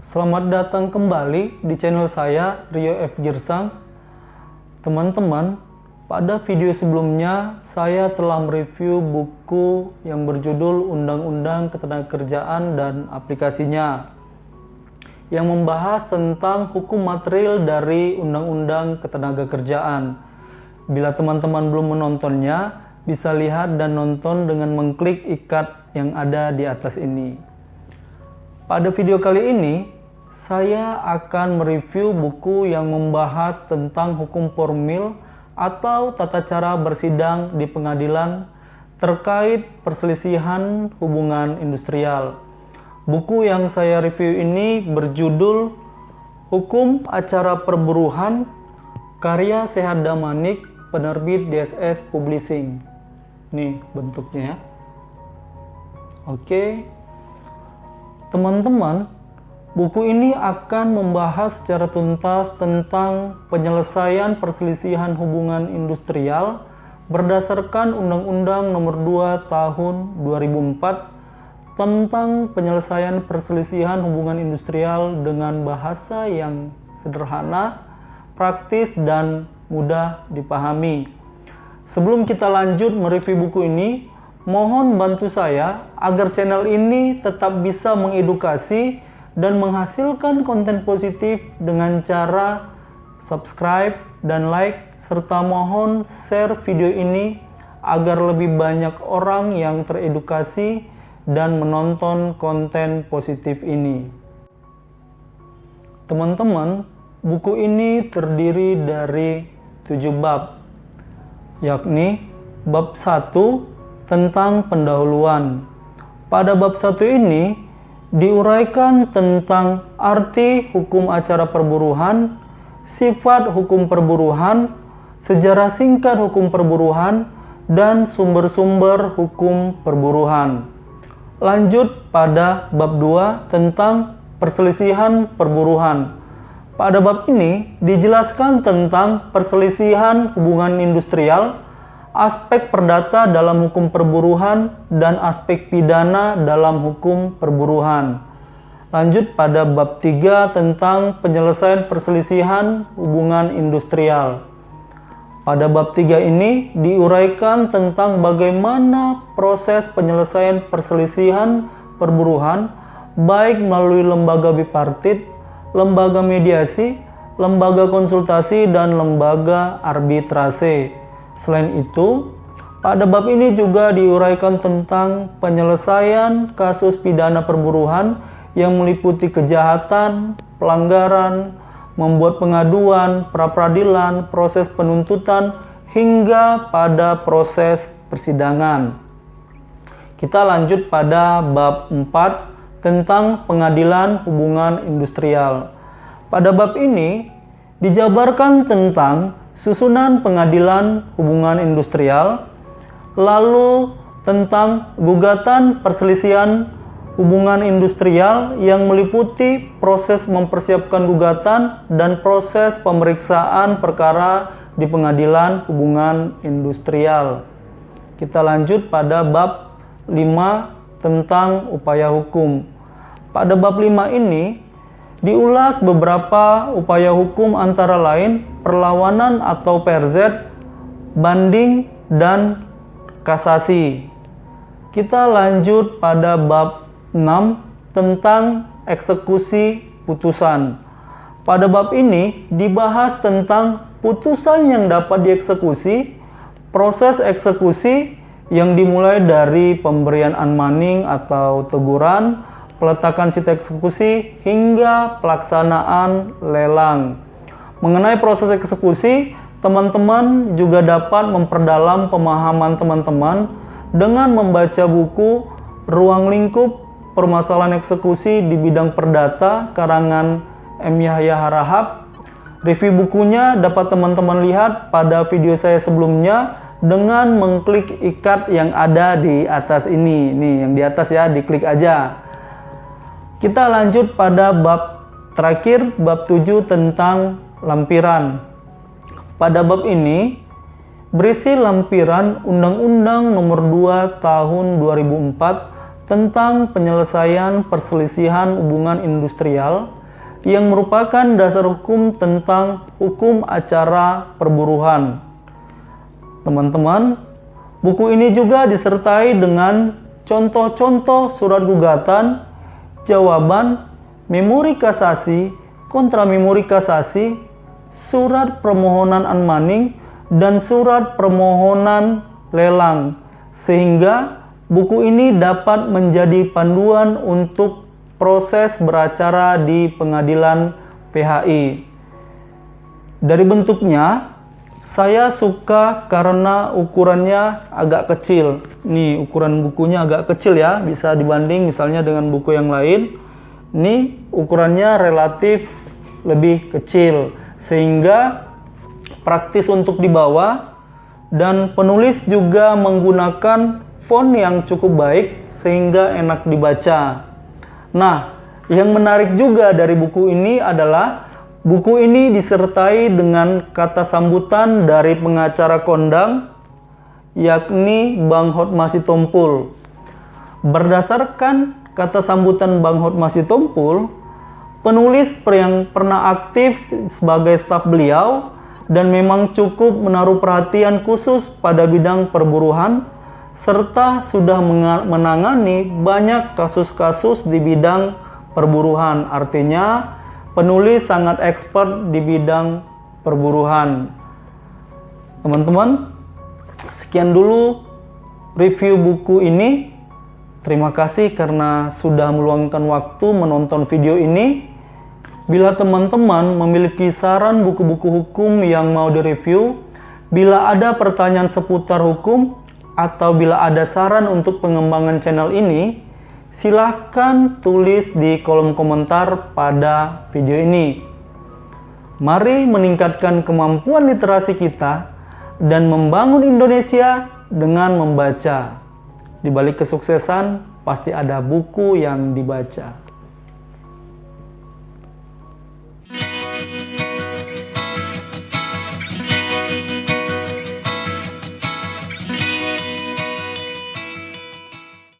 Selamat datang kembali di channel saya, Rio F. Girsang. Teman-teman, pada video sebelumnya saya telah mereview buku yang berjudul Undang-Undang Ketenagakerjaan dan Aplikasinya, yang membahas tentang hukum material dari Undang-Undang Ketenagakerjaan. Bila teman-teman belum menontonnya, bisa lihat dan nonton dengan mengklik ikat yang ada di atas ini. Pada video kali ini, saya akan mereview buku yang membahas tentang hukum formil atau tata cara bersidang di pengadilan terkait perselisihan hubungan industrial. Buku yang saya review ini berjudul Hukum Acara Perburuhan, karya Sehat Damanik, penerbit DSS Publishing. Nih bentuknya ya. Oke. Teman-teman, buku ini akan membahas secara tuntas tentang penyelesaian perselisihan hubungan industrial berdasarkan Undang-Undang Nomor 2 Tahun 2004 tentang penyelesaian perselisihan hubungan industrial dengan bahasa yang sederhana, praktis, dan mudah dipahami. Sebelum kita lanjut mereview buku ini, mohon bantu saya agar channel ini tetap bisa mengedukasi dan menghasilkan konten positif dengan cara subscribe dan like, serta mohon share video ini agar lebih banyak orang yang teredukasi dan menonton konten positif ini. Teman-teman, buku ini terdiri dari 7 bab, yakni bab 1 tentang pendahuluan. Pada bab 1 ini diuraikan tentang arti hukum acara perburuhan, sifat hukum perburuhan, sejarah singkat hukum perburuhan, dan sumber-sumber hukum perburuhan. Lanjut pada bab 2 tentang perselisihan perburuhan. Pada bab ini dijelaskan tentang perselisihan hubungan industrial, aspek perdata dalam hukum perburuhan, dan aspek pidana dalam hukum perburuhan. Lanjut pada bab 3 tentang penyelesaian perselisihan hubungan industrial. Pada bab 3 ini diuraikan tentang bagaimana proses penyelesaian perselisihan perburuhan, baik melalui lembaga bipartit, lembaga mediasi, lembaga konsultasi, dan lembaga arbitrase. Selain itu, pada bab ini juga diuraikan tentang penyelesaian kasus pidana perburuhan yang meliputi kejahatan, pelanggaran, membuat pengaduan, pra-peradilan, proses penuntutan, hingga pada proses persidangan. Kita lanjut pada bab 4 tentang pengadilan hubungan industrial. Pada bab ini dijabarkan tentang susunan pengadilan hubungan industrial, lalu tentang gugatan perselisihan hubungan industrial yang meliputi proses mempersiapkan gugatan dan proses pemeriksaan perkara di pengadilan hubungan industrial. Kita lanjut pada bab 5 tentang upaya hukum. Pada bab 5 ini diulas beberapa upaya hukum antara lain perlawanan atau PRZ, banding, dan kasasi. Kita lanjut pada bab 6 tentang eksekusi putusan. Pada bab ini dibahas tentang putusan yang dapat dieksekusi, proses eksekusi yang dimulai dari pemberian unmanning atau teguran, peletakan sita eksekusi, hingga pelaksanaan lelang. Mengenai proses eksekusi, teman-teman juga dapat memperdalam pemahaman teman-teman dengan membaca buku Ruang Lingkup Permasalahan Eksekusi di Bidang Perdata karangan M. Yahya Harahap. Review bukunya dapat teman-teman lihat pada video saya sebelumnya dengan mengklik ikat yang ada di atas ini. Nih, yang di atas ya, diklik aja. Kita lanjut pada bab terakhir, bab 7 tentang lampiran. Pada bab ini berisi lampiran Undang-Undang Nomor 2 Tahun 2004 tentang penyelesaian perselisihan hubungan industrial yang merupakan dasar hukum tentang hukum acara perburuhan. Teman-teman, buku ini juga disertai dengan contoh-contoh surat gugatan, jawaban, memori kasasi, kontra memori kasasi, surat permohonan unmanning, dan surat permohonan lelang, sehingga buku ini dapat menjadi panduan untuk proses beracara di pengadilan PHI. Dari bentuknya, saya suka karena ukurannya agak kecil. Nih, ukuran bukunya agak kecil ya, bisa dibanding misalnya dengan buku yang lain. Ini ukurannya relatif lebih kecil, sehingga praktis untuk dibawa, dan penulis juga menggunakan font yang cukup baik sehingga enak dibaca. Nah, yang menarik juga dari buku ini adalah buku ini disertai dengan kata sambutan dari pengacara kondang, yakni Bang Hotma Sitompul. Berdasarkan kata sambutan Bang Hotma Sitompul, penulis yang pernah aktif sebagai staf beliau dan memang cukup menaruh perhatian khusus pada bidang perburuhan, serta sudah menangani banyak kasus-kasus di bidang perburuhan. Artinya, penulis sangat expert di bidang perburuhan. Teman-teman, sekian dulu review buku ini. Terima kasih karena sudah meluangkan waktu menonton video ini. Bila teman-teman memiliki saran buku-buku hukum yang mau direview, bila ada pertanyaan seputar hukum, atau bila ada saran untuk pengembangan channel ini, silahkan tulis di kolom komentar pada video ini. Mari meningkatkan kemampuan literasi kita dan membangun Indonesia dengan membaca. Di balik kesuksesan, pasti ada buku yang dibaca.